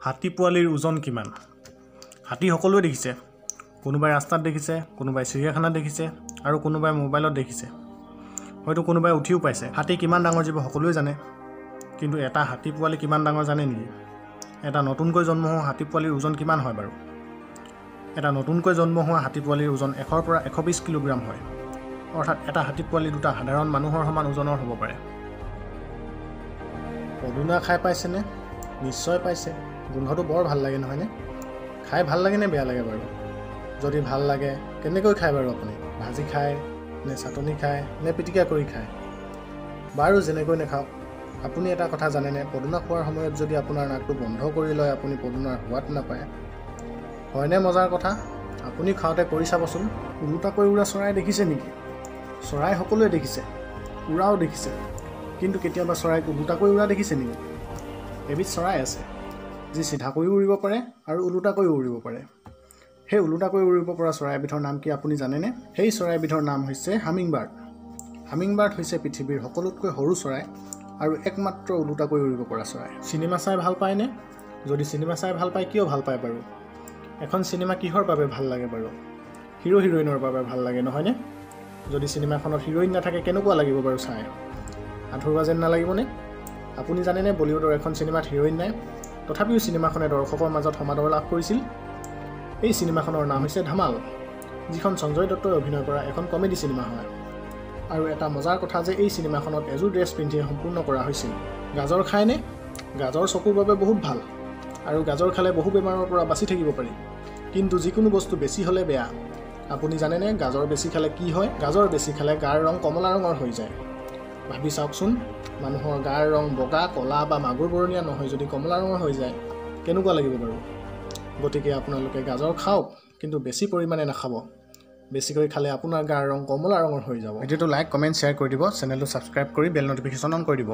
হাতী পোৱালিৰ ওজন কিমান? হাতী সকলোৱে দেখিছে, কোনোবাই ৰাস্তাত দেখিছে, কোনোবাই চিৰিয়াখানাত দেখিছে আৰু কোনোবাই মোবাইলত দেখিছে, হয়তো কোনোবাই উঠিও পাইছে। হাতী কিমান ডাঙৰ জীৱ সকলোৱে জানে, কিন্তু এটা হাতী পোৱালি কিমান ডাঙৰ জানে নেকি? এটা নতুনকৈ জন্ম হোৱা হাতী পোৱালিৰ ওজন কিমান হয় বাৰু? এটা নতুনকৈ জন্ম হোৱা হাতী পোৱালিৰ ওজন 100 পৰা 120 কিলোগ্ৰাম হয়, অৰ্থাৎ এটা হাতী পোৱালি দুটা সাধাৰণ মানুহৰ সমান ওজনৰ হ'ব পাৰে। পদুনা খাই পাইছেনে? নিশ্চয় পাইছে। গোন্ধটো বৰ ভাল লাগে নহয়নে? খাই ভাল লাগে নে বেয়া লাগে বাৰু? যদি ভাল লাগে কেনেকৈ খায় বাৰু আপুনি? ভাজি খায় নে চাটনি খায় নে পিটিকা কৰি খায়? বাৰু যেনেকৈ নাখাওক, আপুনি এটা কথা জানেনে? পদুনা খোৱাৰ সময়ত যদি আপোনাৰ নাকটো বন্ধ কৰি লয় আপুনি পদুনাৰ সোৱাদ নাপায়। হয়নে মজাৰ কথা? আপুনি খাওঁতে কৰি চাবচোন। ওলোটাকৈ উৰা চৰাই দেখিছে নেকি? চৰাই সকলোৱে দেখিছে, উৰাও দেখিছে, কিন্তু কেতিয়াবা চৰাইক ওলোটাকৈ উৰা দেখিছে নেকি? এবিধ চৰাই আছে যি চিধাকৈও উৰিব পাৰে আৰু ওলোটাকৈও উৰিব পাৰে। সেই ওলোটাকৈ উৰিব পৰা চৰাইবিধৰ নাম কি আপুনি জানেনে? সেই চৰাইবিধৰ নাম হৈছে হামিংবাৰ্ড। হামিংবাৰ্ড হৈছে পৃথিৱীৰ সকলোতকৈ সৰু চৰাই আৰু একমাত্ৰ ওলোটাকৈ উৰিব পৰা চৰাই। চিনেমা চাই ভাল পায়নে? যদি চিনেমা চাই ভাল পায়, কিয় ভাল পায় বাৰু? এখন চিনেমা কিহৰ বাবে ভাল লাগে বাৰু? হিৰো হিৰইনৰ বাবে ভাল লাগে নহয়নে? যদি চিনেমাখনত হিৰইন নাথাকে কেনেকুৱা লাগিব বাৰু চাই? আধৰুৱা যেন নালাগিবনে? আপুনি জানেনে বলিউডৰ এখন চিনেমাত হিৰইন নাই, তথাপিও চিনেমাখনে দৰ্শকৰ মাজত সমাদৰ লাভ কৰিছিল? এই চিনেমাখনৰ নাম হৈছে ধামাল, যিখন সঞ্জয় দত্তই অভিনয় কৰা এখন কমেডি চিনেমা হয়। আৰু এটা মজাৰ কথা যে এই চিনেমাখনত এযোৰ ড্ৰেছ পিন্ধিয়ে সম্পূৰ্ণ কৰা হৈছিল। গাজৰ খায়নে? গাজৰ চকুৰ বাবে বহুত ভাল, আৰু গাজৰ খালে বহু বেমাৰৰ পৰা বাচি থাকিব পাৰি। কিন্তু যিকোনো বস্তু বেছি হ'লে বেয়া। আপুনি জানেনে গাজৰ বেছি খালে কি হয়? গাজৰ বেছি খালে গাৰ ৰং কমলা ৰঙৰ হৈ যায়। ভাবি চাওকচোন, মানুহৰ গাৰ ৰং বগা, ক'লা বা মাগুৰ বৰণীয়া নহয় যদি কমলা ৰঙৰ হৈ যায়, কেনেকুৱা লাগিব বাৰু? গতিকে আপোনালোকে গাজৰ খাওক, কিন্তু বেছি পৰিমাণে নাখাব। বেছিকৈ খালে আপোনাৰ গাৰ ৰং কমলা ৰঙৰ হৈ যাব। ভিডিঅ'টো লাইক, কমেণ্ট, শ্বেয়াৰ কৰি দিব। চেনেলটো ছাবস্ক্ৰাইব কৰি বেল নটিফিকেশ্যন অন কৰি দিব।